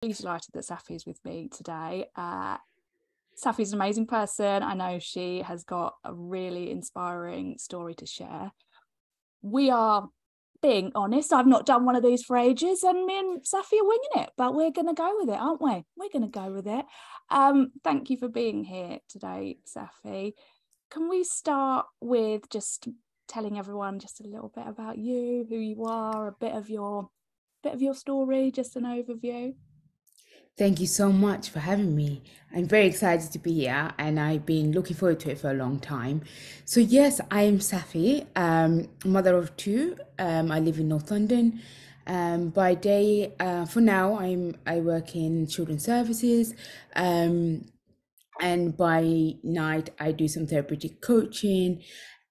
Really delighted that Safi is with me today. Safi's an amazing person. I know she has got a really inspiring story to share. We are being honest. I've not done one of these for ages, and me and Safi are winging it, but we're going to go with it, aren't we? We're going to go with it. Thank you for being here today, Safi. Can we start with just telling everyone just a little bit about you, who you are, a bit of your story, just an overview? Thank you so much for having me. I'm very excited to be here and I've been looking forward to it for a long time. So, yes, I am Safi, mother of two. I live in North London. By day, for now, I work in children's services. Um, and by night, I do some therapeutic coaching.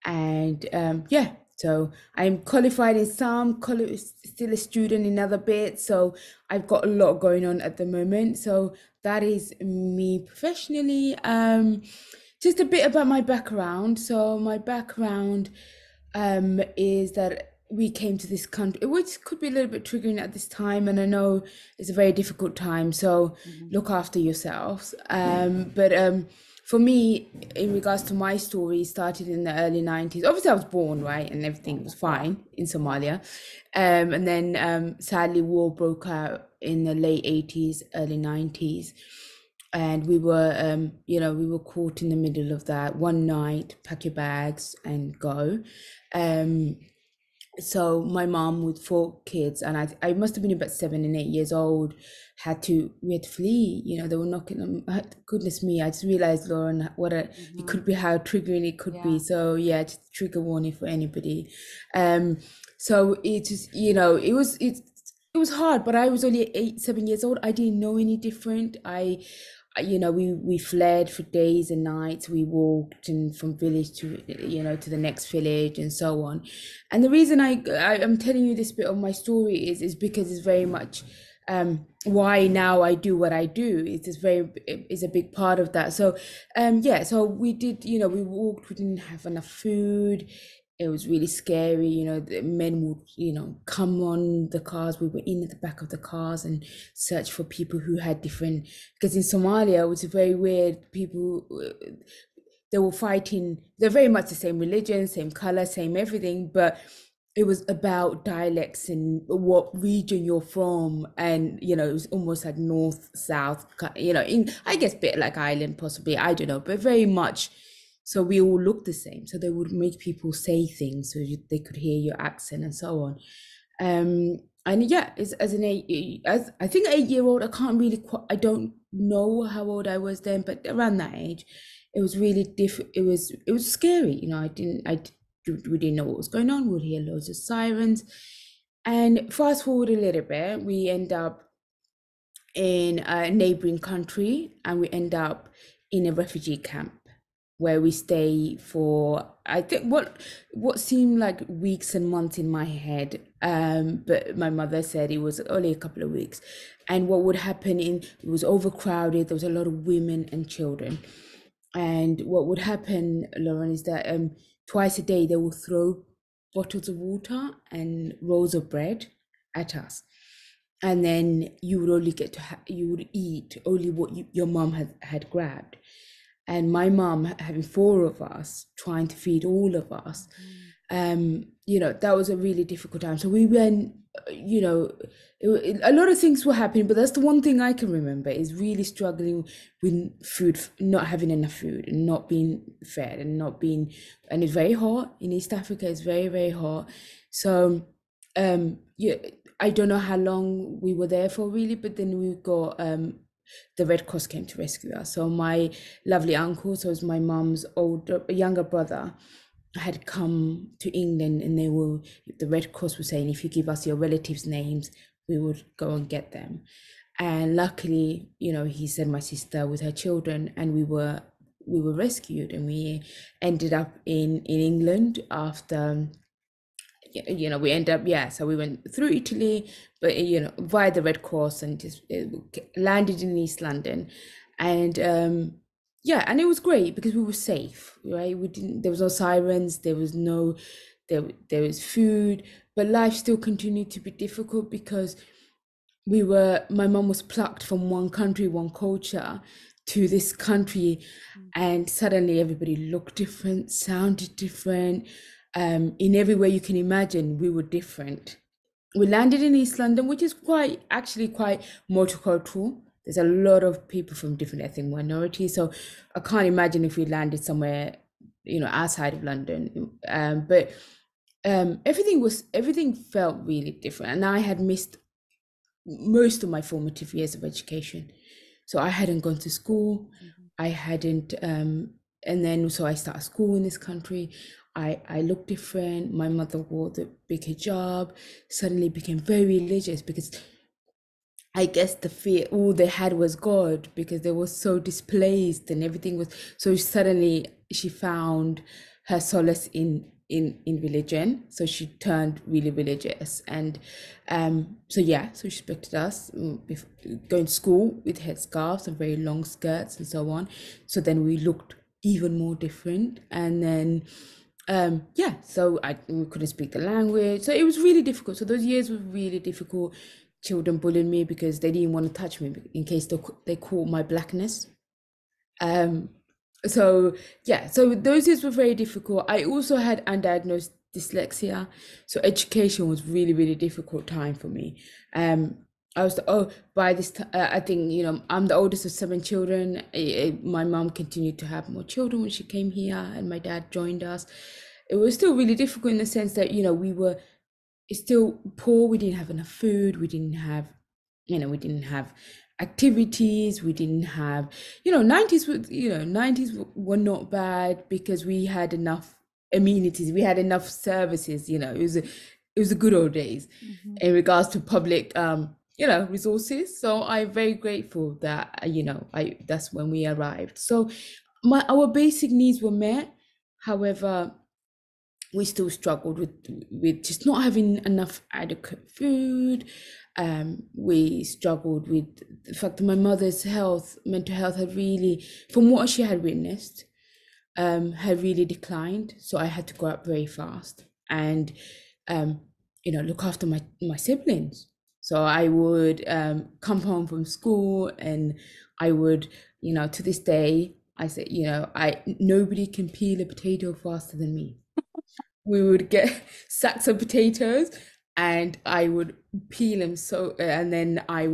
And yeah, so I'm qualified in some, still a student in other bits. So I've got a lot going on at the moment. So that is me professionally. Just a bit about my background. So my background is that we came to this country, which could be a little bit triggering at this time, and I know it's a very difficult time. So look after yourselves. But for me, in regards to my story, it started in the early 90s. Obviously, I was born, right, and everything was fine in Somalia. And then sadly, war broke out in the late 80s, early 90s. And we were, we were caught in the middle of that one night, pack your bags and go. Um, so my mom with four kids, and I must have been about 7 and 8 years old, we had to flee. They were knocking on. Goodness me, I just realized, Lauren, it could be, how triggering it could be. So yeah, just trigger warning for anybody. So it just, it was hard, but I was only 7 years old. I didn't know any different. We fled for days and nights. We walked and from village to the next village and so on. And the reason I'm telling you this bit of my story is because it's very much why now I do what I do. It's a big part of that. So so we did, we walked, we didn't have enough food. It was really scary. The men would, come on the cars. We were in at the back of the cars and search for people who had different, because in Somalia, which is very weird, people, they were fighting, they're very much the same religion, same color, same everything, but it was about dialects and what region you're from. And it was almost like north south, in, I guess, bit like Ireland possibly, I don't know, but very much. So we all looked the same. So they would make people say things so they could hear your accent and so on. And yeah, as I think 8 year old, I don't know how old I was then, but around that age, it was really different. It was scary. We didn't know what was going on. We'd hear loads of sirens. And fast forward a little bit, we end up in a neighboring country, and we end up in a refugee camp where we stay for, I think, what seemed like weeks and months in my head. But my mother said it was only a couple of weeks. And what would happen, it was overcrowded. There was a lot of women and children. And what would happen, Lauren, is that twice a day they will throw bottles of water and rolls of bread at us. And then you would only you would eat only what your mom had grabbed. And my mom having four of us, trying to feed all of us, that was a really difficult time. So we went, a lot of things were happening, but that's the one thing I can remember, is really struggling with food, not having enough food and not being fed and it's very hot in East Africa. It's very, very hot. So, yeah, I don't know how long we were there for really, but then we got, the Red Cross came to rescue us. So my lovely uncle, so it was my mum's younger brother, had come to England, and the Red Cross was saying, if you give us your relatives' names, we would go and get them. And luckily, he sent my sister with her children, and we were rescued, and we ended up in England after. We end up, so we went through Italy, but via the Red Cross, and just landed in East London. And and it was great because we were safe, right? There was no sirens, there was food, but life still continued to be difficult because my mum was plucked from one country, one culture to this country, and suddenly everybody looked different, sounded different. In every way you can imagine, we were different. We landed in East London, which is quite multicultural. There's a lot of people from different ethnic minorities, so I can't imagine if we landed somewhere, outside of London. But everything felt really different, and I had missed most of my formative years of education. So I hadn't gone to school. I hadn't, and then so I started school in this country. I looked different. My mother wore the big hijab, suddenly became very religious because I guess the fear, all they had was God because they were so displaced and everything was so suddenly she found her solace in religion. So she turned really religious. And so she expected us going to school with headscarves and very long skirts and so on. So then we looked even more different. And then so we couldn't speak the language. So it was really difficult. So those years were really difficult. Children bullied me because they didn't want to touch me in case they caught my blackness. So those years were very difficult. I also had undiagnosed dyslexia, so education was really, really difficult time for me. I was by this I think I'm the oldest of 7 children. My mom continued to have more children when she came here, and my dad joined us. It was still really difficult in the sense that we were still poor. We didn't have enough food. We didn't have activities. We didn't have 90s were not bad because we had enough amenities. We had enough services. It was the good old days in regards to public resources. So I'm very grateful that that's when we arrived. So our basic needs were met. However, we still struggled with just not having enough adequate food. We struggled with the fact that my mother's mental health had really, from what she had witnessed, had really declined. So I had to grow up very fast and look after my siblings. So I would come home from school and I would, to this day, I say, nobody can peel a potato faster than me. We would get sacks of potatoes and I would peel them. And then I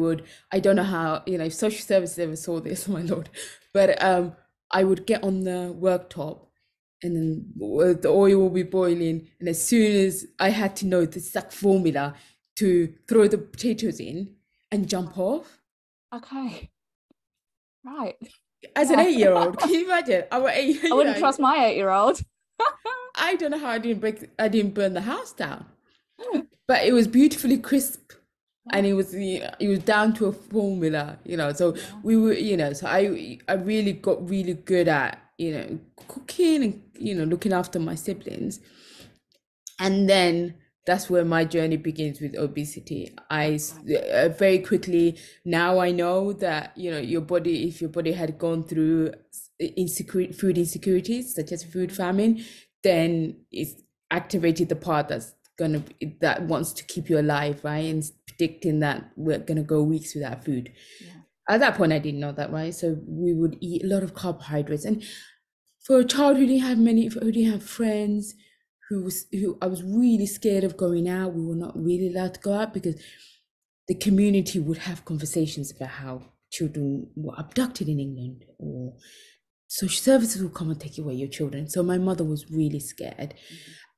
don't know how, if social services ever saw this, my Lord, but I would get on the worktop and then the oil will be boiling. And as soon as I had to know the exact formula to throw the potatoes in and jump off. Okay. Right. As an 8-year-old, can you imagine? I wouldn't trust my 8-year-old. I don't know how I didn't burn the house down, but it was beautifully crisp, and it was down to a formula, So we were, so I really got really good at cooking and looking after my siblings, and then that's where my journey begins with obesity. I very quickly now I know that your body, if your body had gone through food insecurities such as food famine, then it's activated the part that wants to keep you alive, right? And predicting that we're gonna go weeks without food. Yeah. At that point, I didn't know that, right? So we would eat a lot of carbohydrates, and for a child who didn't have friends, who I was really scared of going out. We were not really allowed to go out because the community would have conversations about how children were abducted in England, or social services will come and take away your children. So my mother was really scared.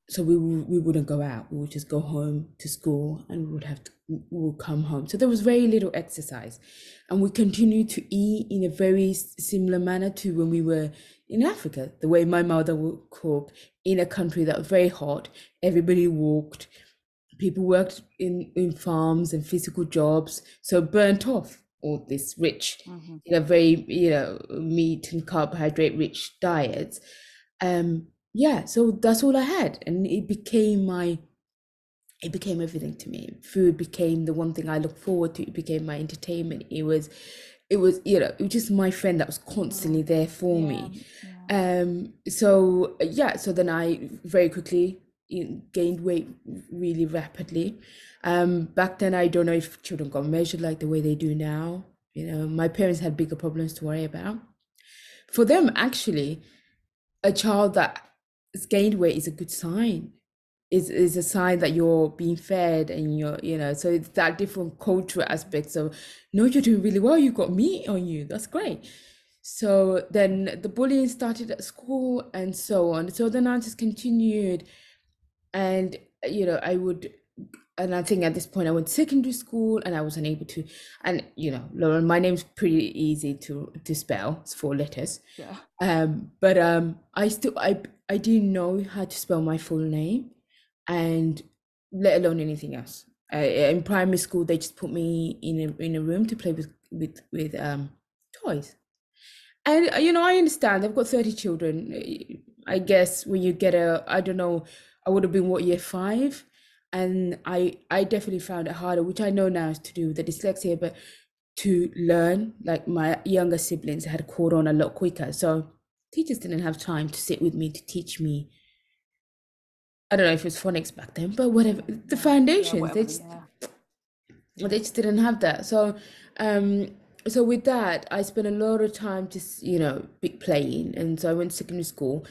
So we wouldn't go out. We would just go home to school, and we would come home. So there was very little exercise, and we continued to eat in a very similar manner to when we were in Africa. The way my mother would cook in a country that was very hot. Everybody walked. People worked in farms and physical jobs, so burnt off all this rich, very meat and carbohydrate rich diets. So that's all I had, and it became everything to me. Food became the one thing I looked forward to. It became my entertainment. It was just my friend that was constantly there for me. So then I very quickly gained weight really rapidly. Back then, I don't know if children got measured like the way they do now. My parents had bigger problems to worry about. For them, actually, a child that has gained weight is a good sign. Is a sign that you're being fed and so it's that different cultural aspects of, no, you're doing really well, you've got meat on you, that's great. So then the bullying started at school and so on. So then I just continued, and I think at this point I went to secondary school and I wasn't able to. And Lauren, my name's pretty easy to spell. It's 4 letters. Yeah. But I didn't know how to spell my full name, and let alone anything else. In primary school, they just put me in a room to play with toys. And I understand. I've got 30 children. I guess when you get I don't know, I would have been year 5, and I definitely found it harder, which I know now is to do with the dyslexia, but to learn, like my younger siblings had caught on a lot quicker. So teachers didn't have time to sit with me to teach me. I don't know if it was phonics back then, but whatever, the foundations, they just didn't have that. So with that, I spent a lot of time just playing, and so I went to secondary school.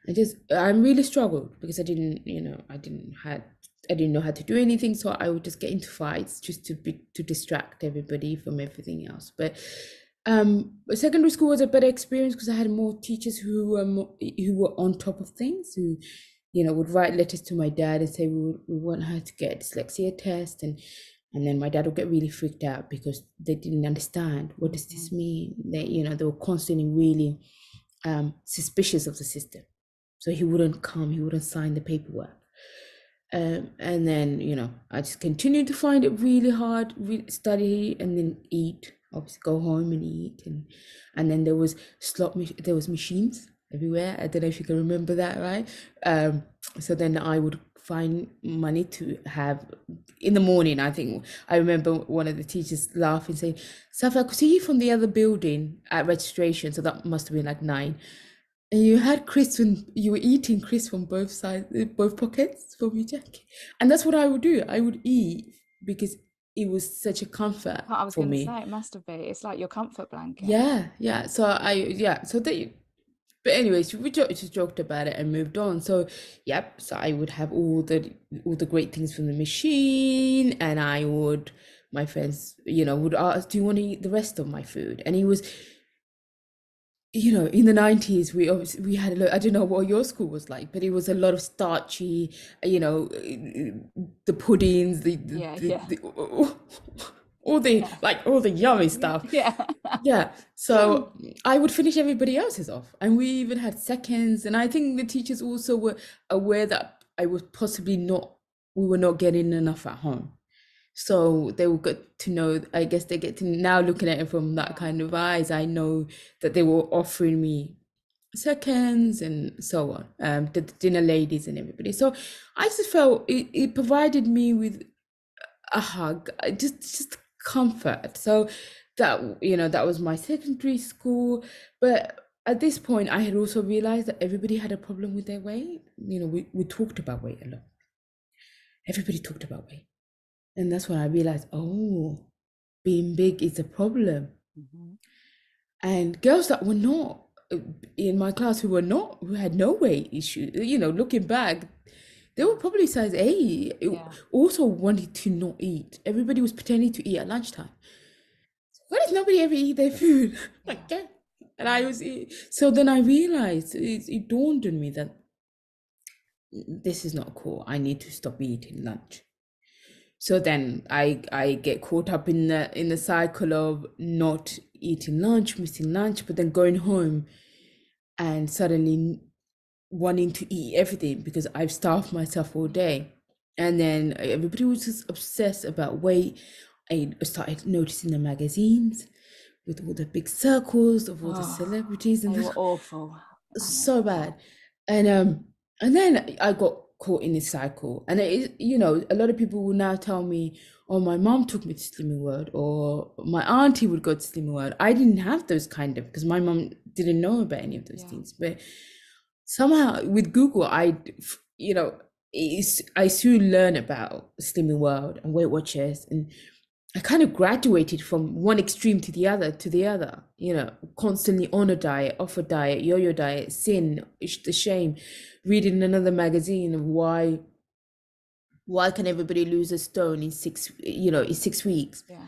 I really struggled because I didn't know how to do anything, so I would just get into fights just to distract everybody from everything else. But secondary school was a better experience because I had more teachers who were on top of things, who would write letters to my dad and say we want her to get a dyslexia test, and then my dad would get really freaked out because they didn't understand, what does this mean? They were constantly really suspicious of the system. So he wouldn't sign the paperwork. And then, I just continued to find it really hard, study and then eat, obviously go home and eat. And then there was machines everywhere. I don't know if you can remember that, right? So then I would find money to have in the morning. I remember one of the teachers laughing, saying, Safi, I could see you from the other building at registration. So that must have been like 9. And you had crisps, and you were eating crisps from both sides, both pockets from your jacket. And that's what I would do. I would eat because it was such a comfort I was for going to me. say, it must have been. It's like your comfort blanket. Yeah. But anyways, we just joked about it and moved on. So so I would have all the great things from the machine, and my friends, would ask, do you want to eat the rest of my food? And it was, in the 90s, we had a lot, I don't know what your school was like, but it was a lot of starchy, the puddings, all the yummy stuff. So I would finish everybody else's off, and we even had seconds. And I think the teachers also were aware that we were not getting enough at home. So they will get to know, I guess they get to now, looking at it from that kind of eyes, I know that they were offering me seconds and so on, the dinner ladies and everybody. So I just felt it provided me with a hug, just comfort. So that was my secondary school. But at this point, I had also realized that everybody had a problem with their weight. We talked about weight a lot. Everybody talked about weight. And that's when I realized, being big is a problem. And girls that were not in my class, who had no weight issue, looking back, they were probably size 8, also wanted to not eat. Everybody was pretending to eat at lunchtime. Why does nobody ever eat their food? And so then I realized, it dawned on me that this is not cool. I need to stop eating lunch. So then I get caught up in the cycle of not eating lunch, missing lunch, but then going home and suddenly wanting to eat everything because I've starved myself all day. And then everybody was just obsessed about weight. I started noticing the magazines with all the big circles of all the celebrities, and they were awful. So bad. And then I got caught in this cycle, and a lot of people will now tell me, my mom took me to Slimming World, or my auntie would go to Slimming World. I didn't have those because my mom didn't know about any of those things. But somehow with Google, I soon learned about Slimming World and Weight Watchers, and I kind of graduated from one extreme to the other, constantly on a diet, off a diet, yo-yo diet, sin, the shame, reading another magazine of why can everybody lose a stone in 6 weeks? Yeah.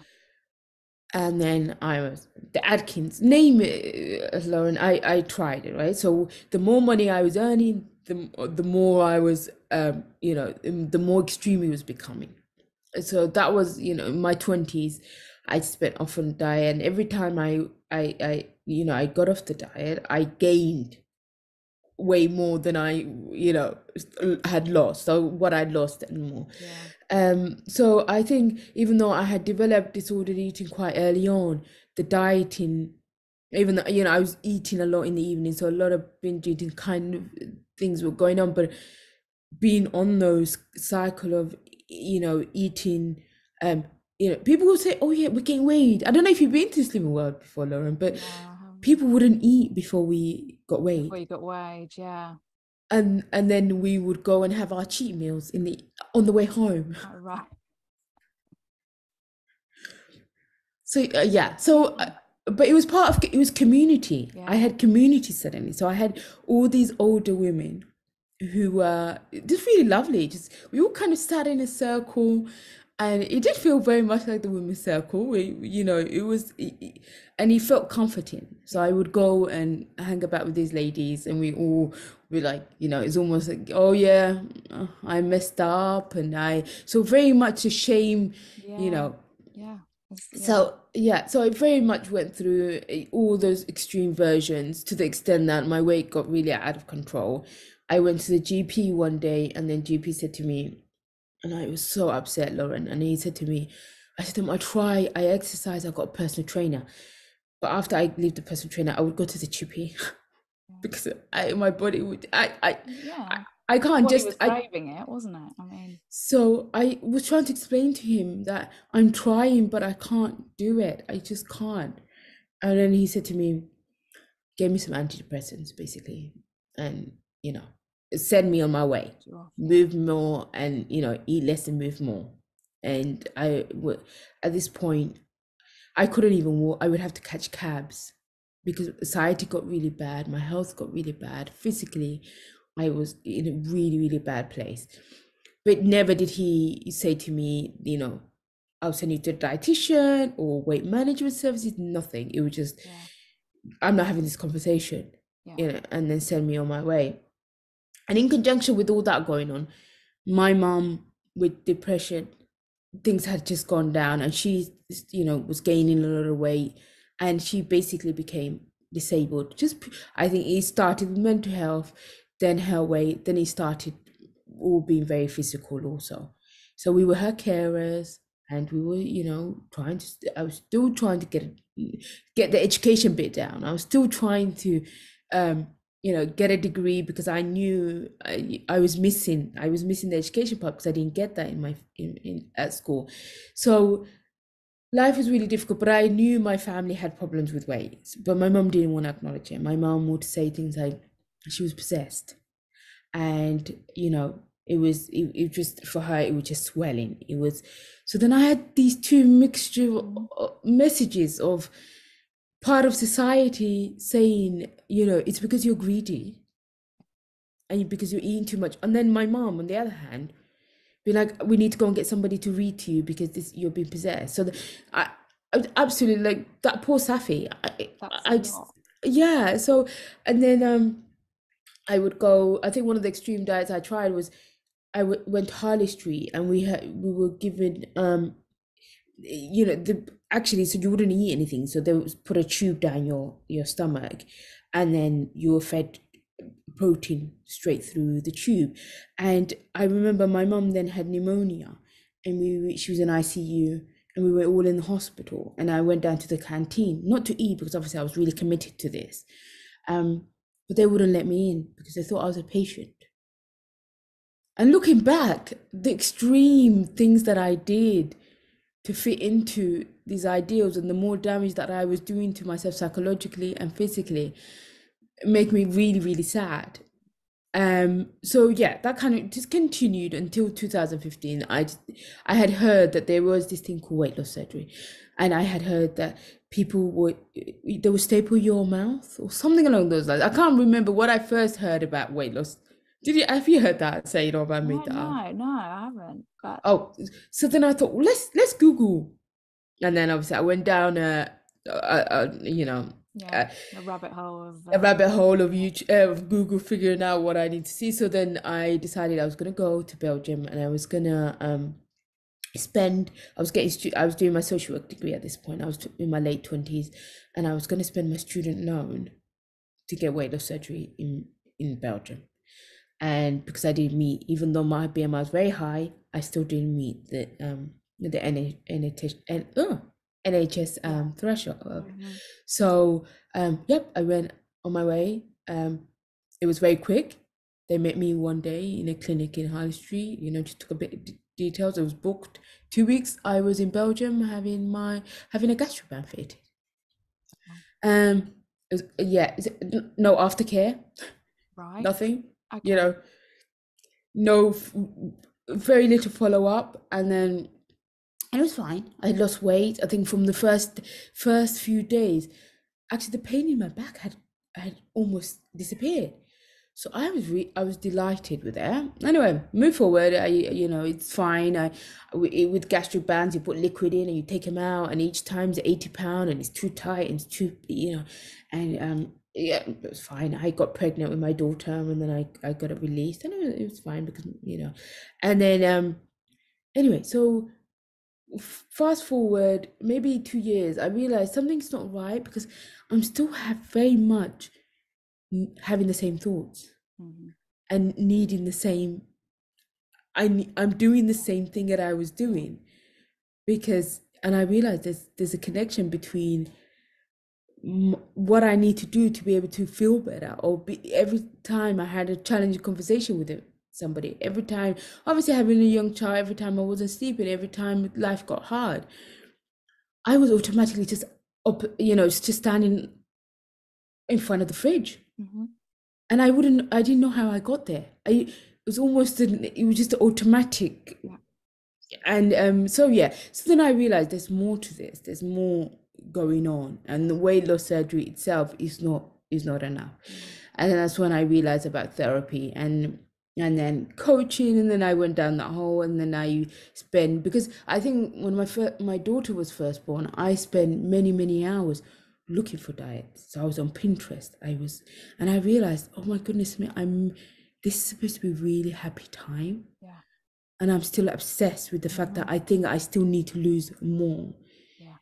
And then I was the Atkins, name it, Lauren. I tried it, right? So the more money I was earning, the more I was, the more extreme it was becoming. So that was, in my 20s, I spent off on a diet, and every time I got off the diet, I gained way more than I, had lost. So what I'd lost and more. Yeah. So I think even though I had developed disordered eating quite early on, the dieting, even though, I was eating a lot in the evening, so a lot of binge eating kind of things were going on, but being on those cycle of, eating, people will say, oh yeah, we gain weight. I don't know if you've been to Slimming World before, Lauren, but No, I haven't. people wouldn't eat before we got Before weighed. you got weighed, yeah. And then we would go and have our cheat meals on the way home. Oh, right. So yeah, so but it was community. I Yeah. had community suddenly. So I had all these older women who were just really lovely. Just we all kind of sat in a circle, and it did feel very much like the women's circle. It was, and it felt comforting. So I would go and hang about with these ladies, and we all were like, it's almost like, oh yeah, I messed up, and so very much a shame, you Yeah. know. Yeah. Yeah. So yeah, so I very much went through all those extreme versions to the extent that my weight got really out of control. I went to the GP one day, and then GP said to me, and I was so upset, Lauren. And he said to me, I said to him, I exercise, I got a personal trainer. But after I leave the personal trainer, I would go to the GP because my body would, Yeah. I Your can't body just, was craving it, wasn't it? I mean, so I was trying to explain to him that I'm trying, but I can't do it. I just can't. And then he said to me, gave me some antidepressants basically, and send me on my way, you off, yeah. move more, and eat less and move more. And I would, at this point, I couldn't even walk. I would have to catch cabs because society got really bad. My health got really bad. Physically, I was in a really, really bad place. But never did he say to me, I'll send you to a dietitian or weight management services, nothing. It was just, Yeah. I'm not having this conversation, Yeah. and then send me on my way. And in conjunction with all that going on, my mom with depression, things had just gone down, and she, was gaining a lot of weight, and she basically became disabled. I think it started with mental health, then her weight, then it started all being very physical also. So we were her carers, and we were, I was still trying to get the education bit down. I was still trying to, get a degree because I knew I was missing the education part because I didn't get that in at school. So life was really difficult, but I knew my family had problems with weight, but my mom didn't want to acknowledge it. My mom would say things like she was possessed, and it just, for her, it was just swelling. It was, so then I had these two mixture messages of part of society saying, it's because you're greedy and because you're eating too much. And then my mom, on the other hand, be like, we need to go and get somebody to read to you because you're being possessed. So I was absolutely like that poor Safi. That's a I just, lot. yeah. So, and then I would go. I think one of the extreme diets I tried was went to Harley Street, and we were given actually, so you wouldn't eat anything, so they would put a tube down your stomach, and then you were fed protein straight through the tube. And I remember my mom then had pneumonia, and she was in ICU, and we were all in the hospital, and I went down to the canteen, not to eat because obviously I was really committed to this, but they wouldn't let me in because they thought I was a patient. And looking back, the extreme things that I did to fit into these ideals, and the more damage that I was doing to myself psychologically and physically, make me really, really sad. So yeah, that kind of just continued until 2015. I had heard that there was this thing called weight loss surgery, and I had heard that people would they would staple your mouth or something along those lines. I can't remember what I first heard about weight loss. Did you have you heard that? Say it, or have I made No, that up? no, no, I haven't. But Oh, so then I thought, well, let's Google, and then obviously I went down you know, yeah, uh, a rabbit hole of a rabbit hole of YouTube, of Google figuring out what I need to see. So then I decided I was gonna go to Belgium, and I was gonna spend. I was doing my social work degree at this point. I was in my late 20s, and I was gonna spend my student loan to get weight loss surgery in Belgium. And because I didn't meet, even though my BMI was very high, I still didn't meet the NHS yeah. threshold. Hmm. So yep, I went on my way. It was very quick. They met me one day in a clinic in High Street. Just took a bit of details. It was booked 2 weeks. I was in Belgium having a gastroband fitted. Um, yeah, no aftercare, Right. nothing. You Okay. know, no, very little follow up, and then and it was fine. I lost weight. I think from the first few days, actually the pain in my back had almost disappeared. So I was delighted with that. Anyway, move forward. It's fine. With gastric bands, you put liquid in and you take them out, and each time's 80 pound, and it's too tight and it's too and yeah, it was fine. I got pregnant with my daughter, and then I got it released, and it was fine because and then anyway, so fast forward maybe 2 years, I realized something's not right because I'm still have very much having the same thoughts Hmm. and needing the same. I'm doing the same thing that I was Yeah. doing and I realized there's a connection between what I need to do to be able to feel better, or every time I had a challenging conversation with somebody, every time, obviously having a young child, every time I wasn't sleeping, every time life got hard, I was automatically just up, just standing in front of the fridge, Hmm. and I didn't know how I got there. It was it was just automatic. Yeah. And so yeah, so then I realized there's more to this. There's more going on, and the weight loss surgery itself is not enough. Mm. And then that's when I realized about therapy and then coaching, and then I went down that hole, and then I spent, because I think when my daughter was first born, I spent many hours looking for diets. So I was on Pinterest. And I realized, oh my goodness me, this is supposed to be a really happy time, Yeah. and I'm still obsessed with the fact Hmm. that I think I still need to lose more. Yeah.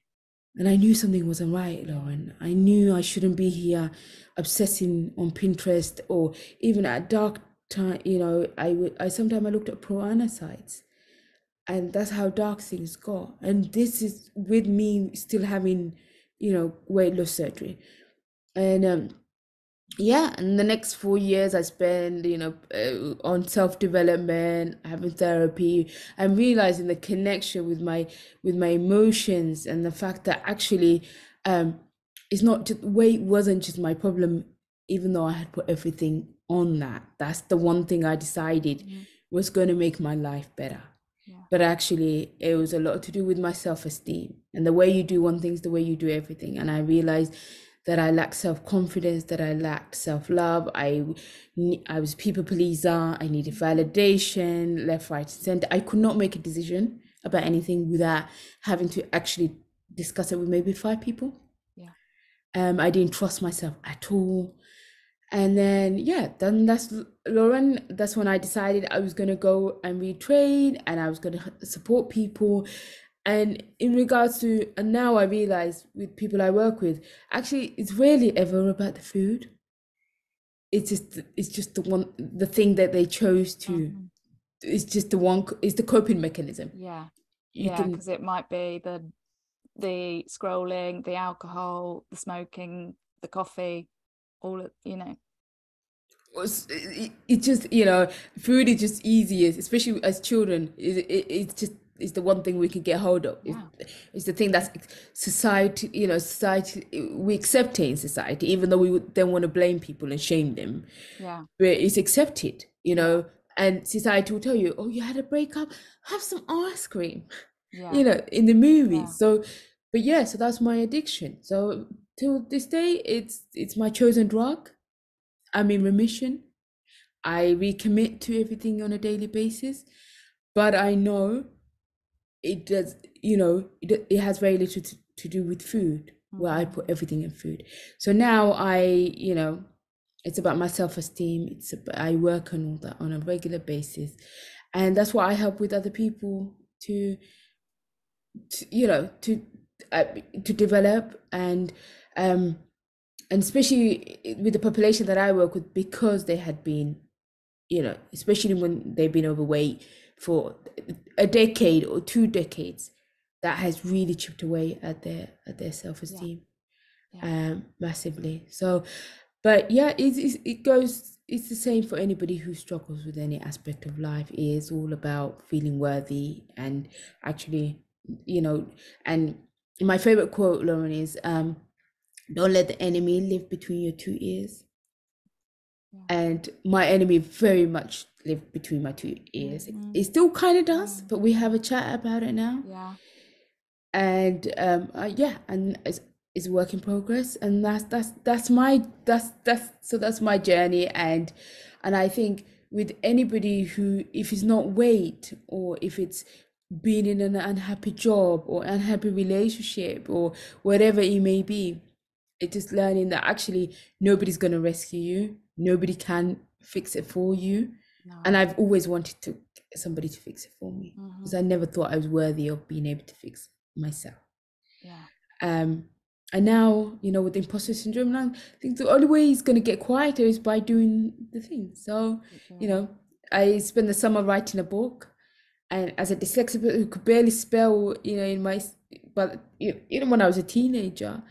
And I knew something wasn't right, Yeah. Lauren. I knew I shouldn't be here obsessing on Pinterest, or even at dark time. I sometimes I looked at piranha sites, and that's how dark things got. And this is with me still having, weight loss surgery. And yeah, and the next 4 years I spend, on self-development, having therapy, and realizing the connection with my emotions, and the fact that actually um it's not just weight wasn't just my problem, even though I had put everything on that. That's the one thing I decided Hmm. was going to make my life better. Yeah. But actually it was a lot to do with my self-esteem, and the way you do one thing is the way you do everything. And I realized that I lacked self-confidence, that I lacked self-love. I was people pleaser. I needed validation, left, right, center. I could not make a decision about anything without having to actually discuss it with maybe 5 people. Yeah. I didn't trust myself at all. And then yeah, then that's Lauren. That's when I decided I was gonna go and retrain, and I was gonna support people. And in regards to, and now I realize with people I work with, actually, it's rarely ever about the food. It's just the thing that they chose to. Hmm. It's just the one. It's the coping mechanism. Yeah. You Yeah. can. Because it might be the scrolling, the alcohol, the smoking, the coffee, all of, It's just food is just easiest, especially as children. It's just is the one thing we can get hold of. Yeah. It's the thing that's society, society, we accept it in society, even though we would then want to blame people and shame them. Yeah. But it's accepted, and society will tell you, oh, you had a breakup, have some ice cream, Yeah. in the movies. Yeah. So, but yeah, so that's my addiction. So till this day, it's my chosen drug. I'm in remission. I recommit to everything on a daily basis, but I know it does, it has very little to do with food, where I put everything in food. So now it's about my self-esteem. I work on all that on a regular basis, and that's what I help with other people to develop, and especially with the population that I work with, because they had been, especially when they've been overweight for a decade or 2 decades, that has really chipped away at their self-esteem. Massively. So, but yeah, it's the same for anybody who struggles with any aspect of life. It is all about feeling worthy, and actually, and my favorite quote, Lauren, is don't let the enemy live between your 2 ears. And my enemy very much lived between my 2 ears. It still kind of does, but we have a chat about it now. Yeah. And and it's a work in progress, and that's my journey. And I think with anybody who, if it's not weight, or if it's being in an unhappy job or unhappy relationship or whatever it may be, it's just learning that actually nobody's going to rescue you. Nobody can fix it for you. No. And I've always wanted somebody to fix it for me, because I never thought I was worthy of being able to fix myself. Yeah. And now, with imposter syndrome, I think the only way it's going to get quieter is by doing the thing. So, I spent the summer writing a book, and as a dyslexic who could barely spell, but when I was a teenager,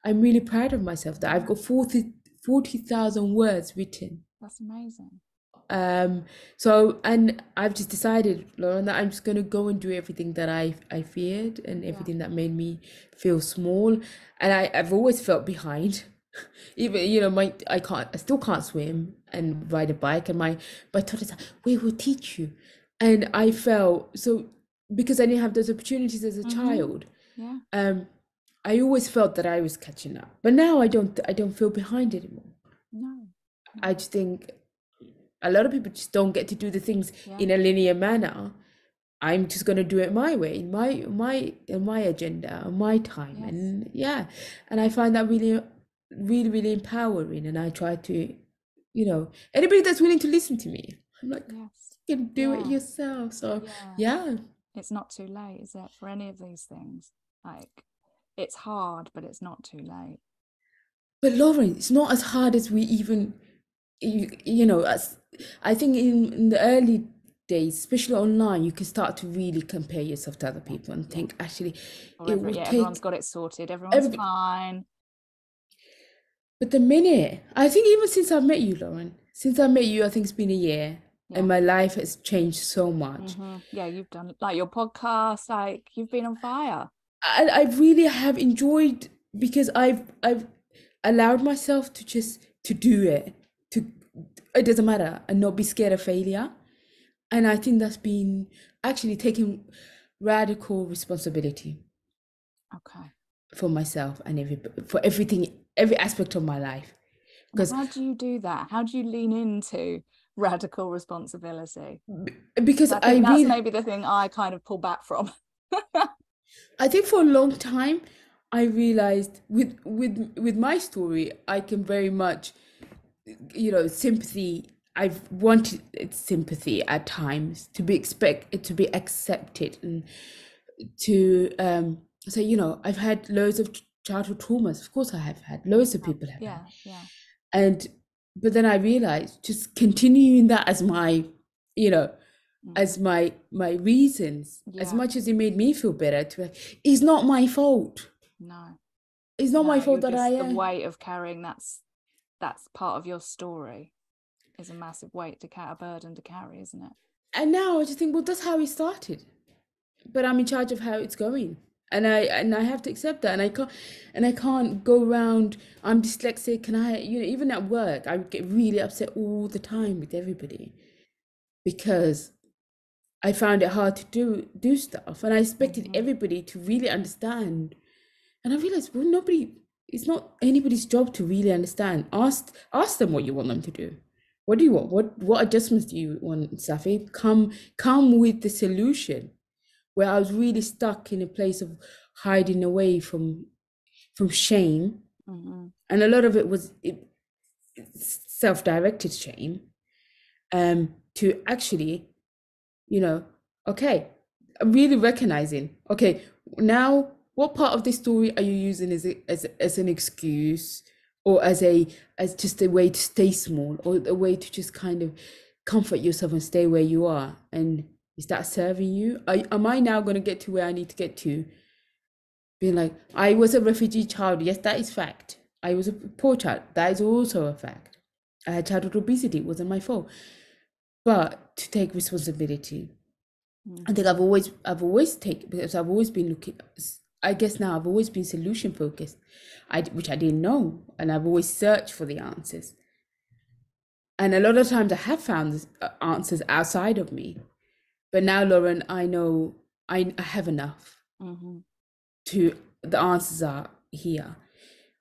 I'm really proud of myself that I've got 40,000 words written. That's amazing. So, and I've just decided, Lauren, that I'm just going to go and do everything that I feared, and everything that made me feel small. And I've always felt behind. Even, I still can't swim and ride a bike, and my toddler's like, we will teach you. And I felt so, because I didn't have those opportunities as a child. I always felt that I was catching up, but now I don't feel behind anymore. No. I just think a lot of people just don't get to do the things in a linear manner. I'm just going to do it my way, in my agenda, on my time. And and I find that really, really, really empowering. And I try to, anybody that's willing to listen to me, I'm like, you can do it yourself. So it's not too late, is it, for any of these things? Like, it's hard, but it's not too late. But Lauren, it's not as hard as we even, as I think in the early days, especially online, you can start to really compare yourself to other people and think, actually, everyone's got it sorted, everyone's fine. But the minute, I think even since I've met you, Lauren, I think it's been a year, and my life has changed so much. Yeah, you've done, like, your podcast, like, you've been on fire. I really have enjoyed, because I've allowed myself to do it. It doesn't matter, and not be scared of failure. And I think that's been actually taking radical responsibility. Okay. For myself and for everything, every aspect of my life. Because how do you do that? How do you lean into radical responsibility? Because I think that's maybe the thing I kind of pull back from. I think for a long time, I realized with my story, I can very much, sympathy. I've wanted sympathy at times, to be accepted, and to so I've had loads of childhood traumas. Of course, I have had loads of people have had. But then I realized, just continuing that as my, as my reasons, as much as it made me feel better, it's not my fault. No, it's not my fault that the weight of carrying that's part of your story is a massive weight a burden to carry, isn't it? And now I just think, well, that's how it started. but I'm in charge of how it's going. And I have to accept that, and I can't go around. I'm dyslexic, and even at work I get really upset all the time with everybody because I found it hard to do stuff, and I expected Mm-hmm. everybody to really understand. And I realized, well, nobody. It's not anybody's job to really understand. Ask them what you want them to do. What do you want? What adjustments do you want, Safi? Come with the solution. Where I was really stuck in a place of hiding away from shame, Mm-hmm. and a lot of it was self-directed shame. To actually, you know, okay, really recognizing, okay, now what part of this story are you using as an excuse, or as just a way to stay small, or a way to just kind of comfort yourself and stay where you are? And is that serving you? Am I now going to get to where I need to get to, being like, I was a refugee child? Yes, that is fact. I was a poor child. That is also a fact. I had childhood obesity. It wasn't my fault. But to take responsibility, I think Mm-hmm. I've always taken, because I've always been looking. I guess now I've always been solution focused, which I didn't know, and I've always searched for the answers. And a lot of times I have found answers outside of me. But now, Lauren, I know I have enough Mm-hmm. to. The answers are here,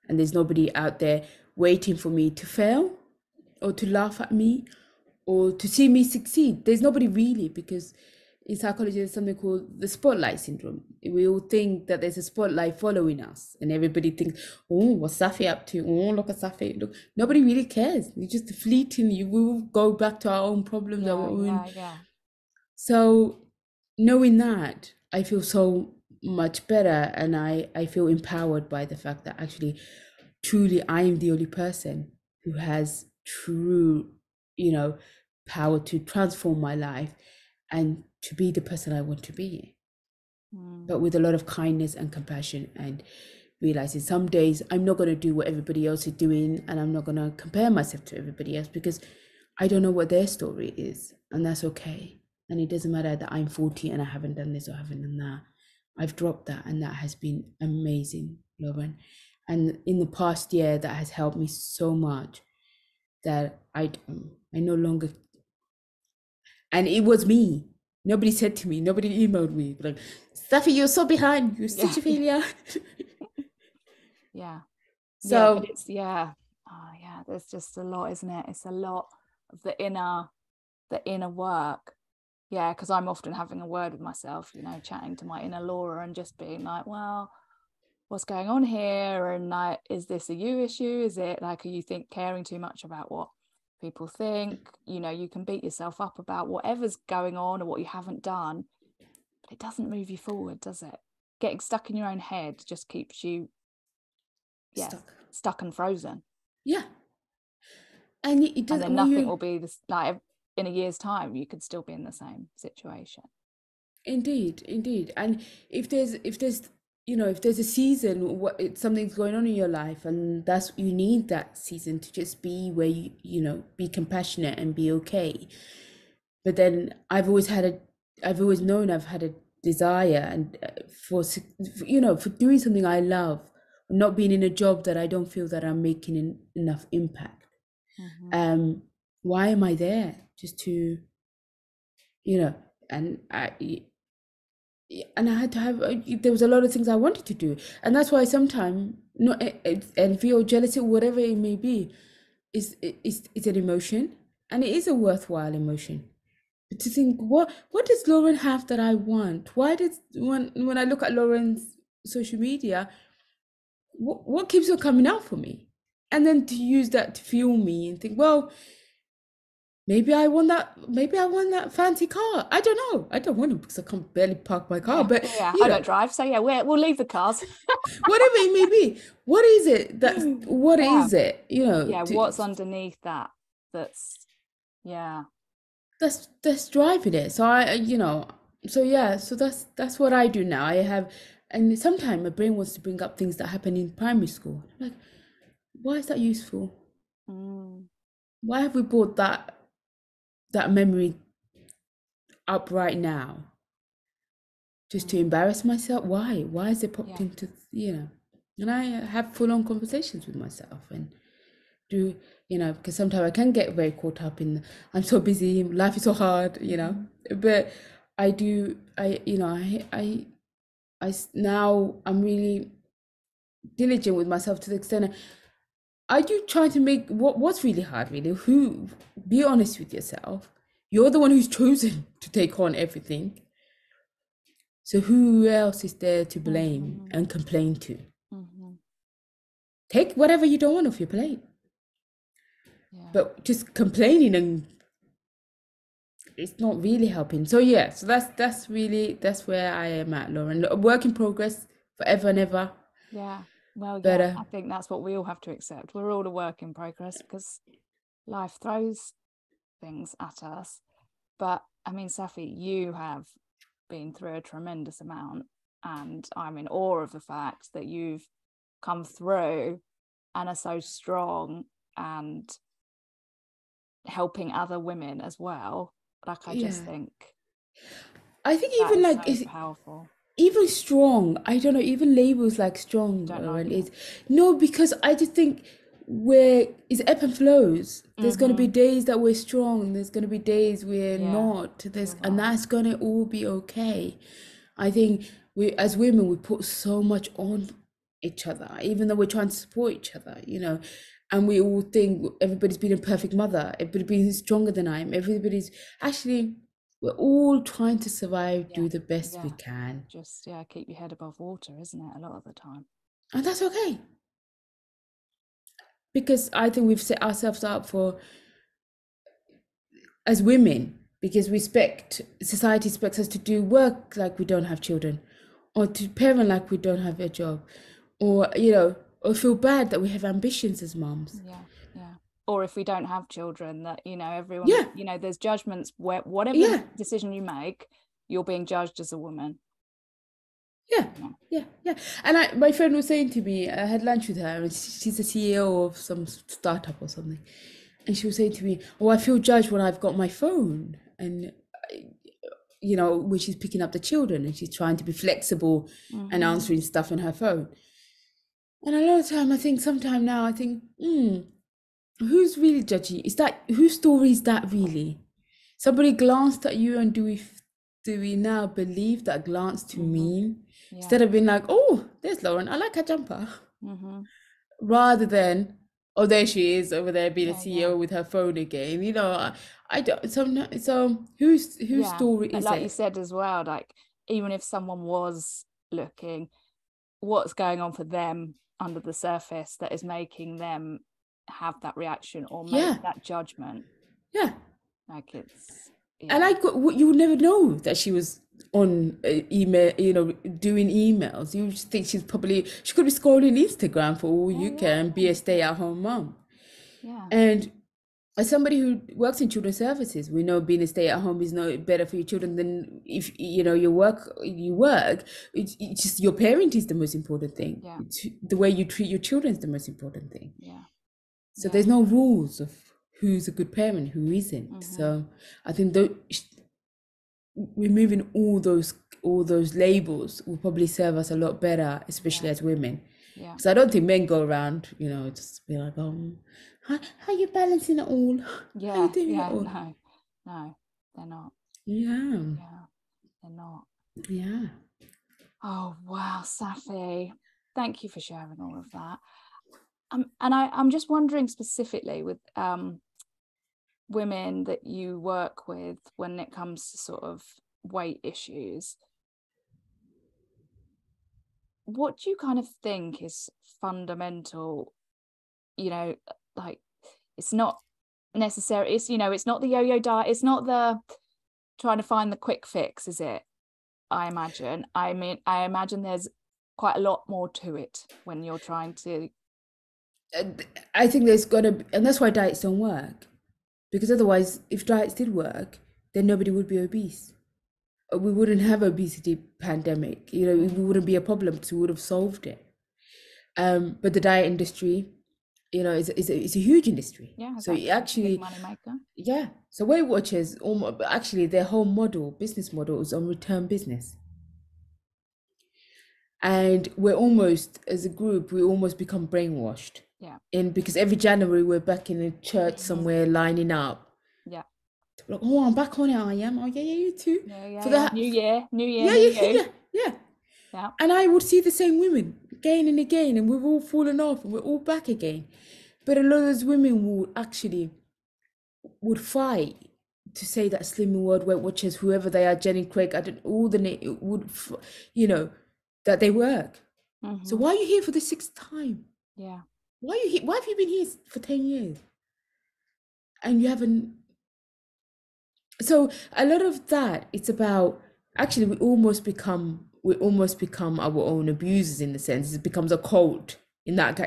and there's nobody out there waiting for me to fail, or to laugh at me, or to see me succeed. There's nobody really, because in psychology there's something called the spotlight syndrome. We all think that there's a spotlight following us, and everybody thinks, oh, what's Safi up to? Oh, look at Safi. Look, nobody really cares. You just fleeting. You will go back to our own problems, our Yeah, own. yeah, yeah. So knowing that, I feel so much better, and I feel empowered by the fact that actually, truly, I am the only person who has true, you know, power to transform my life and to be the person I want to be, Mm. but with a lot of kindness and compassion, and realizing some days I'm not going to do what everybody else is doing, and I'm not going to compare myself to everybody else, because I don't know what their story is, and that's okay. And it doesn't matter that I'm 40 and I haven't done this or haven't done that. I've dropped that, and that has been amazing, Lauren. And in the past year, that has helped me so much that I no longer. And it was me. Nobody said to me, nobody emailed me, like, Steffi, you're so behind. You're Yeah, such a failure. yeah, yeah. But So it's yeah, oh yeah. There's just a lot, isn't it? It's a lot of the inner work. Yeah, because I'm often having a word with myself, chatting to my inner Laura and just being like, well, what's going on here? And like, is this a you issue? Is it like, are you caring too much about what people think? You can beat yourself up about whatever's going on or what you haven't done, but it doesn't move you forward, does it? Getting stuck in your own head just keeps you, yes, stuck. stuck and frozen. Yeah. And it And does then when nothing you. will be this, like in a year's time, you could still be in the same situation. Indeed, indeed. And if there's a season, something's going on in your life, and that's, you need that season to just be where be compassionate and be okay. But then I've always known I've had a desire, and for doing something I love, not being in a job that I don't feel that I'm making enough impact. Mm-hmm. Um, why am I there? Just to, you know, and I had to have, there was a lot of things I wanted to do, and that's why sometimes, not envy or jealousy or whatever it may be, is an emotion, and it is a worthwhile emotion. But to think, what does Lauren have that I want? Why does, when I look at Lauren's social media, what keeps on coming out for me? And then to use that to fuel me and think, well, maybe I want that fancy car. I don't know. I don't want to, because I can't barely park my car. Yeah, But yeah. you I know, don't drive, so yeah, we'll leave the cars. whatever it may be, what Yeah, is it? yeah. What's underneath that? That's yeah. That's driving it. So yeah, so that's what I do now. I have, and sometimes my brain wants to bring up things that happen in primary school. Like, why is that useful? Mm, Why have we brought that memory up right now? just to embarrass myself. Why is it popped Yeah. into, and I have full-on conversations with myself and do, because sometimes I can get very caught up in, I'm so busy, life is so hard, but I do, now I'm really diligent with myself to the extent, are you trying to make, what's really hard really, be honest with yourself. You're the one who's chosen to take on everything. So who else is there to blame and complain to? Take whatever you don't want off your plate. Yeah. But just complaining, and it's not really helping. So yeah, so that's where I am at, Lauren. A work in progress, forever and ever. Yeah. Well, yeah, But I think that's what we all have to accept. We're all a work in progress because life throws things at us. But I mean, Safi, you have been through a tremendous amount, and I'm in awe of the fact that you've come through and are so strong and helping other women as well. Like, I just think I think that even is like so powerful. even strong, I don't know, even labels like strong, Don't like Lauren, it. is no, because I just think where it's ebb and flows. There's gonna be days that we're strong, there's gonna be days we're Yeah, not. you're And right. that's gonna all be okay. I think we as women we put so much on each other, even though we're trying to support each other, and we all think everybody's been a perfect mother, everybody's been stronger than I am, everybody's actually, we're all trying to survive, Yeah, do the best we yeah. can. Just, yeah, keep your head above water, isn't it? A lot of the time. And that's okay. Because I think we've set ourselves up for, as women, because society expects us to do work like we don't have children, or to parent like we don't have a job, or, or feel bad that we have ambitions as moms. Yeah, yeah. Or if we don't have children, that, everyone, Yeah, there's judgments where whatever yeah, decision you make, you're being judged as a woman. yeah, Yeah. yeah. And my friend was saying to me, I had lunch with her, and she's the CEO of some startup or something. And she was saying to me, "Oh, I feel judged when I've got my phone." And when she's picking up the children and she's trying to be flexible and answering stuff on her phone. And a lot of time, I think, who's really judging? Whose story is that really? Somebody glanced at you, and do we now believe that glance to mean? Yeah. Instead of being like, oh, there's Lauren, I like her jumper. Mm-hmm. Rather than, oh, there she is over there being a Yeah, yeah. CEO with her phone again. I don't, so whose Yeah. story But is like you it? said as well, like, even if someone was looking, what's going on for them under the surface that is making them have that reaction or make Yeah, that judgment? yeah. Like, it's, And yeah. you would never know that she was on email, doing emails. You just think she could be scrolling Instagram for all Yeah, you yeah. can, be a stay-at-home mom. Yeah. And as somebody who works in children's services, we know being a stay-at-home is no better for your children than if you work. It's just your parent is the most important thing. Yeah. It's the way you treat your children is the most important thing. Yeah. So Yeah. there's no rules of who's a good parent, who isn't. So I think removing all those labels will probably serve us a lot better, especially Yeah. as women. Yeah. Because I don't think men go around, just be like, how you balancing it all? How you Yeah. doing it Yeah. all? No, no, they're not. Yeah, Yeah, they're not. yeah. Oh, wow, Safi. Thank you for sharing all of that. And I'm just wondering specifically with women that you work with when it comes to sort of weight issues, what do you kind of think is fundamental? Like, it's not necessary. It's not the yo-yo diet. It's not the trying to find the quick fix, is it? I imagine. I mean, I imagine there's quite a lot more to it when you're trying to. I think there's gotta be, and that's why diets don't work. Because otherwise, if diets did work, then nobody would be obese. We wouldn't have obesity pandemic. It wouldn't be a problem because we would have solved it. But the diet industry, is a huge industry. Yeah, So exactly. It's a big actually, money maker. yeah. So Weight Watchers, actually, their whole business model is on return business. And we're almost, as a group, we almost become brainwashed. Yeah. And because every January we're back in a church somewhere lining up. Yeah. Like, oh, I'm back on it, I am. Oh, yeah, you too. Yeah. For Yeah. that. New year, new Yeah, you. yeah. Yeah. And I would see the same women again and again, and we've all fallen off and we're all back again. But a lot of those women would fight to say that Slimming World, Weight Watchers, whoever they are, Jenny Craig, I don't all the name that they work. So why are you here for the 6th time? Yeah. Why are you here? Why have you been here for 10 years? And you haven't. So a lot of that, it's about actually we almost become our own abusers in the sense. It becomes a cult in that,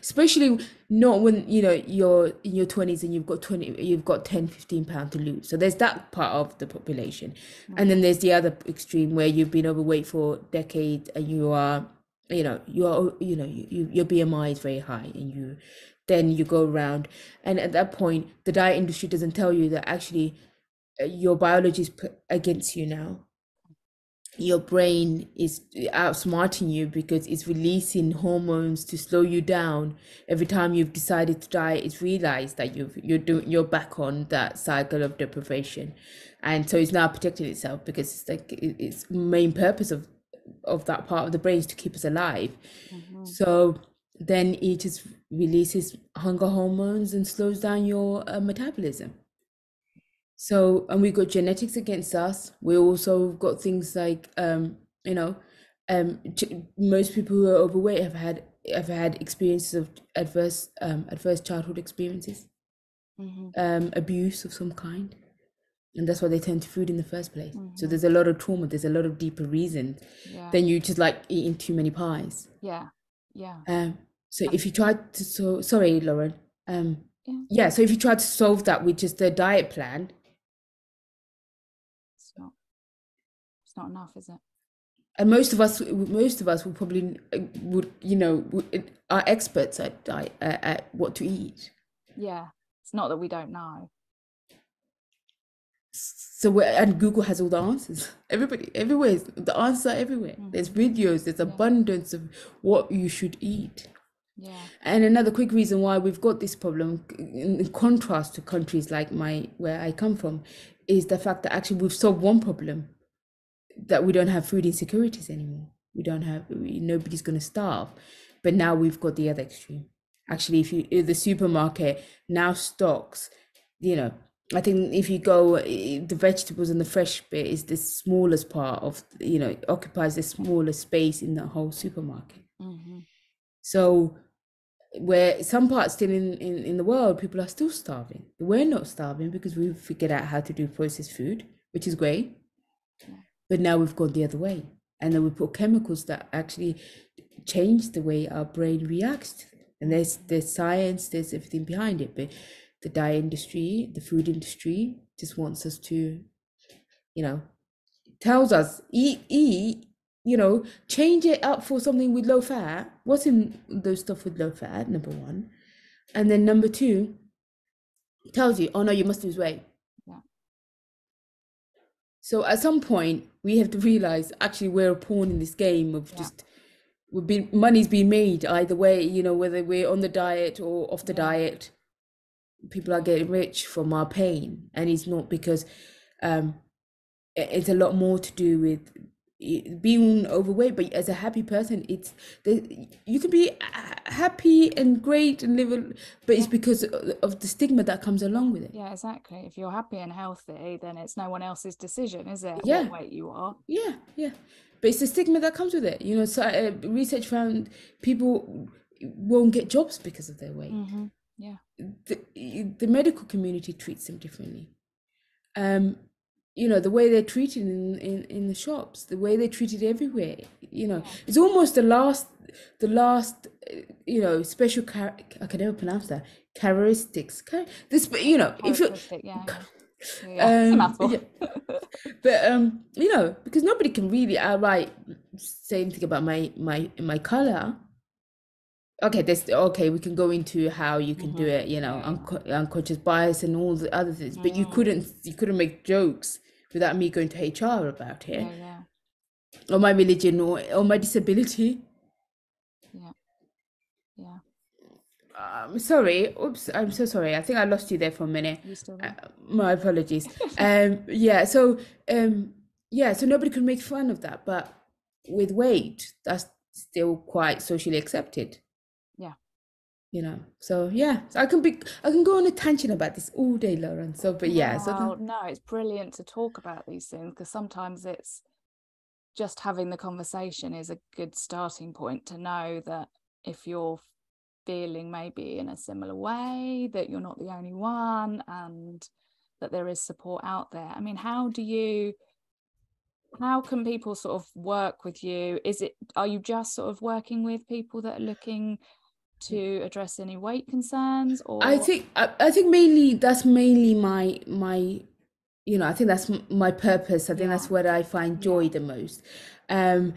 especially not when you're in your 20s and you've got 10-15 pounds to lose. So there's that part of the population, and then there's the other extreme where you've been overweight for decades and your BMI is very high, and then you go around, and at that point the diet industry doesn't tell you that actually your biology is put against you now. Your brain is outsmarting you because it's releasing hormones to slow you down. Every time you've decided to diet, it's realized that you're back on that cycle of deprivation, and so it's now protecting itself because it's like its main purpose of that part of the brain is to keep us alive. So then it just releases hunger hormones and slows down your metabolism. So, and we got genetics against us. We also got things like, most people who are overweight have had experiences of adverse childhood experiences, abuse of some kind, and that's why they turn to food in the first place. So there's a lot of trauma. There's a lot of deeper reasons than you just like eating too many pies. Yeah. So if you try to, sorry, Lauren. So if you try to solve that with just a diet plan, it's not enough, is it? And most of us will probably are experts at what to eat. Yeah, it's not that we don't know. So and Google has all the answers. Everybody, everywhere, the answers are everywhere. There's videos. There's abundance of what you should eat. Yeah. And another quick reason why we've got this problem, in contrast to countries like where I come from, is the fact that actually we've solved one problem. That we don't have food insecurities anymore. Nobody's going to starve. But now we've got the other extreme. Actually, if the supermarket now stocks, I think if you go, the vegetables and the fresh bit is the smallest part of, occupies the smallest space in the whole supermarket. So where some parts still in the world, people are still starving. We're not starving because we've figured out how to do processed food, which is great. But now we've gone the other way, and then we put chemicals that actually change the way our brain reacts to them. And there's science, there's everything behind it. But the dye industry, the food industry, just wants us to, tells us eat, change it up for something with low fat. What's in those stuff with low fat? Number one, and then number two, tells you, oh no, you must lose weight. So at some point, we have to realize actually we're a pawn in this game of just money's being made either way. Whether we're on the diet or off the diet, people are getting rich from our pain, and it's not because it's a lot more to do with being overweight. But as a happy person, you can be happy and great and live, but it's because of the stigma that comes along with it. Yeah, exactly. If you're happy and healthy, then it's no one else's decision, is it? Yeah. What weight you are. Yeah. But it's the stigma that comes with it. So research found people won't get jobs because of their weight. Yeah. The medical community treats them differently. The way they're treated in the shops, the way they're treated everywhere, it's almost the last special I can never pronounce that, characteristics. This, if you but because nobody can really outright say anything about my color. Okay, we can go into how you can do it, unconscious bias and all the other things, but you couldn't make jokes without me going to HR about it. or my religion or my disability. Yeah. Yeah. Sorry, oops, I'm so sorry. I think I lost you there for a minute. You still Uh, there? my apologies. Yeah, so so nobody could make fun of that, but with weight, that's still quite socially accepted, Yeah. So yeah, so I can go on a tangent about this all day, Lauren. So, but yeah, Well, no, it's brilliant to talk about these things because sometimes it's just having the conversation is a good starting point to know that if you're feeling maybe in a similar way, that you're not the only one and that there is support out there. I mean, how can people sort of work with you? Are you just sort of working with people that are looking to address any weight concerns, or I think mainly that's mainly my I think that's my purpose. I think yeah, that's where I find yeah, joy the most. And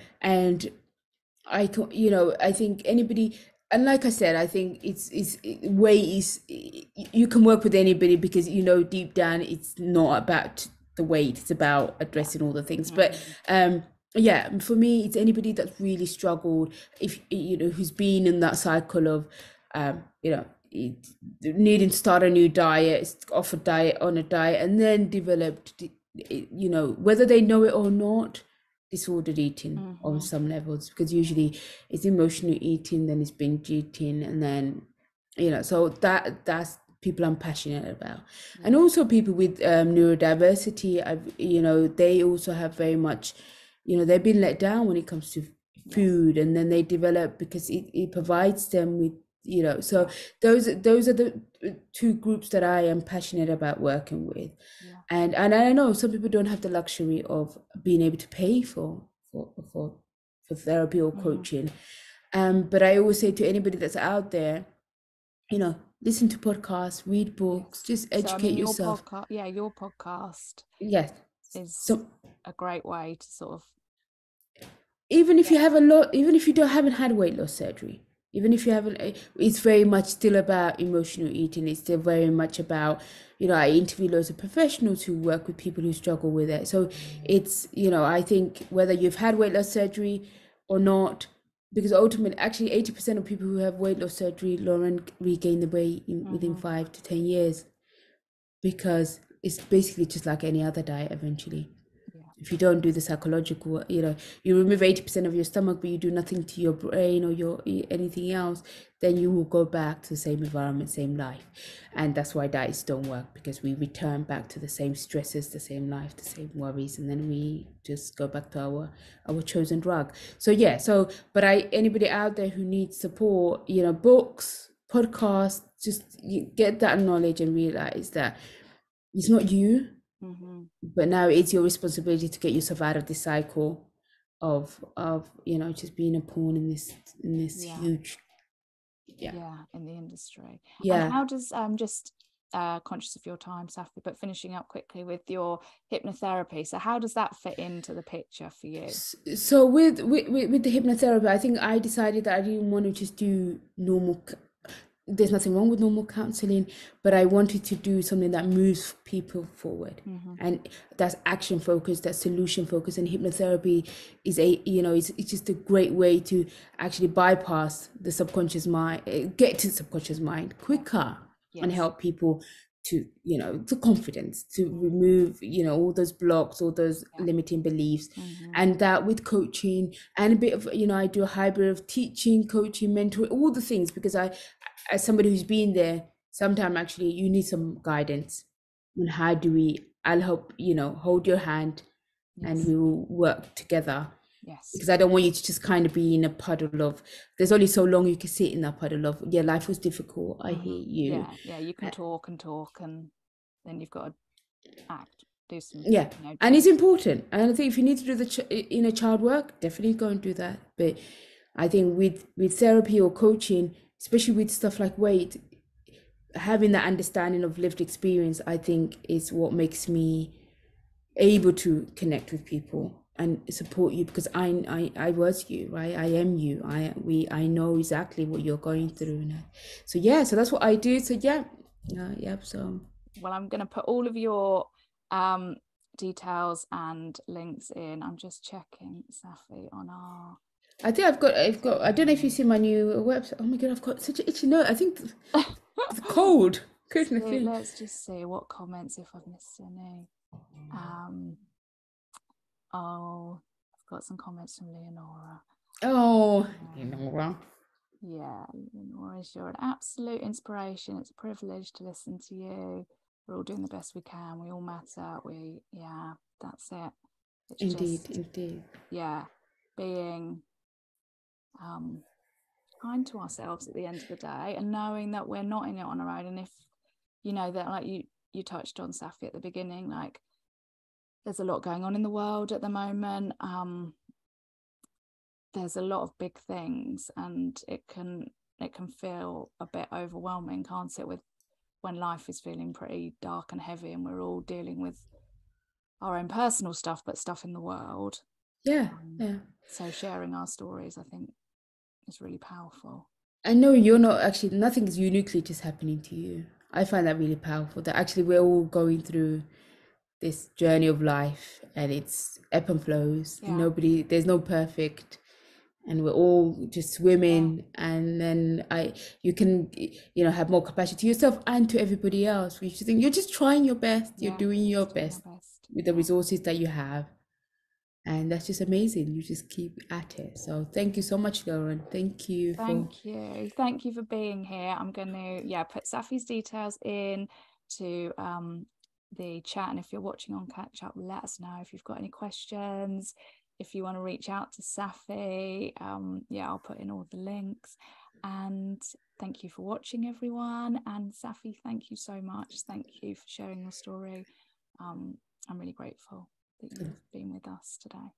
I think anybody, and like I said, I think you can work with anybody because deep down it's not about the weight, it's about yeah, addressing all the things. But mm-hmm. yeah, for me, it's anybody that's really struggled, if who's been in that cycle of needing to start a new diet, off a diet, on a diet, and then developed, whether they know it or not, disordered eating on Mm-hmm. some levels, because usually it's emotional eating, then it's binge eating, and then so that's people I'm passionate about. And Yeah. also people with neurodiversity, they also have very much, they've been let down when it comes to Yes. food, and then they develop because it provides them with, so Yeah. those are the two groups that I am passionate about working with. Yeah. And I know some people don't have the luxury of being able to pay for therapy or Mm-hmm. coaching. But I always say to anybody that's out there, listen to podcasts, read books, Yes. just So I educate mean, yourself. your podcast Yes. is So a great way to sort of even if get. you have even if you don't haven't had weight loss surgery, even if you haven't, it's very much still about emotional eating. It's still very much about, I interview loads of professionals who work with people who struggle with it. So it's, I think whether you've had weight loss surgery or not, because ultimately, actually 80% of people who have weight loss surgery, Lauren, regain the weight within Mm-hmm. 5 to 10 years, because it's basically just like any other diet eventually. Yeah. If you don't do the psychological, you remove 80% of your stomach, but you do nothing to your brain or your anything else, then you will go back to the same environment, same life. And that's why diets don't work, because we return back to the same stresses, the same life, the same worries, and then we just go back to our chosen drug. So yeah, but anybody out there who needs support, books, podcasts, just get that knowledge and realize that it's not you, Mm-hmm. but now it's your responsibility to get yourself out of this cycle of just being a pawn in this Yeah. huge. Yeah. Yeah, in the industry. And Yeah. how does just conscious of your time, Safi, but finishing up quickly with your hypnotherapy. So how does that fit into the picture for you? So with the hypnotherapy, I think I decided that I didn't want to just do normal. There's nothing wrong with normal counseling, but I wanted to do something that moves people forward. Mm-hmm. And that's action focused, that's solution focused. And hypnotherapy is it's just a great way to actually bypass the subconscious mind, get to the subconscious mind Yeah. quicker, and Yes. help people to, to confidence, to Mm-hmm. remove, all those blocks, all those Yeah. limiting beliefs. Mm-hmm. And that with coaching and a bit of, I do a hybrid of teaching, coaching, mentoring, all the things, because as somebody who's been there, sometimes actually you need some guidance on how do I'll help, hold your hand, and Yes. we will work together, Yes. because I don't want you to just kind of be in a puddle of, there's only so long you can sit in that puddle of, yeah, life was difficult, I Mm-hmm. hear you. Yeah. Yeah. You can talk and talk, and then you've got to act, do some, Yeah, and it's change. important. And I think if you need to do the inner child work, definitely go and do that. But I think with therapy or coaching, especially with stuff like weight, having that understanding of lived experience, I think is what makes me able to connect with people and support you, because I was you, right? I am you. I know exactly what you're going Yes. through. So yeah, so that's what I do. So yeah, so Well, I'm going to put all of your details and links in. I'm just checking, Safi, on our... I think I've got, I don't know if you see my new website. Oh my God, I've got such an itchy nose. I think it's cold. Goodness me. Let's just see what comments, if I've missed any. Oh, I've got some comments from Leonora. Oh, Leonora. Yeah, Leonora, you're an absolute inspiration. It's a privilege to listen to you. We're all doing the best we can. We all matter. Yeah, that's it. It's Indeed. Yeah, being kind to ourselves at the end of the day, and knowing that we're not in it on our own. And if you know that, like you touched on, Safi, at the beginning, like there's a lot going on in the world at the moment. There's a lot of big things, and it can feel a bit overwhelming, can't it, with when life is feeling pretty dark and heavy, and we're all dealing with our own personal stuff, but stuff in the world. Yeah. So sharing our stories, I think, is really powerful. I know you're not actually, nothing is uniquely just happening to you. I find that really powerful, that actually we're all going through this journey of life, and it's ebb and flows. Yeah. There's no perfect, and we're all just swimming. And then you can, have more compassion to yourself and to everybody else. We think you're just trying your best. You're doing your best with the resources that you have. And that's just amazing. You just keep at it. So thank you so much, Lauren. Thank you for being here. I'm going to put Safi's details in to the chat, and if you're watching on catch up, let us know if you've got any questions. If you want to reach out to Safi, I'll put in all the links. And thank you for watching, everyone. And Safi, thank you so much. Thank you for sharing your story. I'm really grateful that you've been with us today.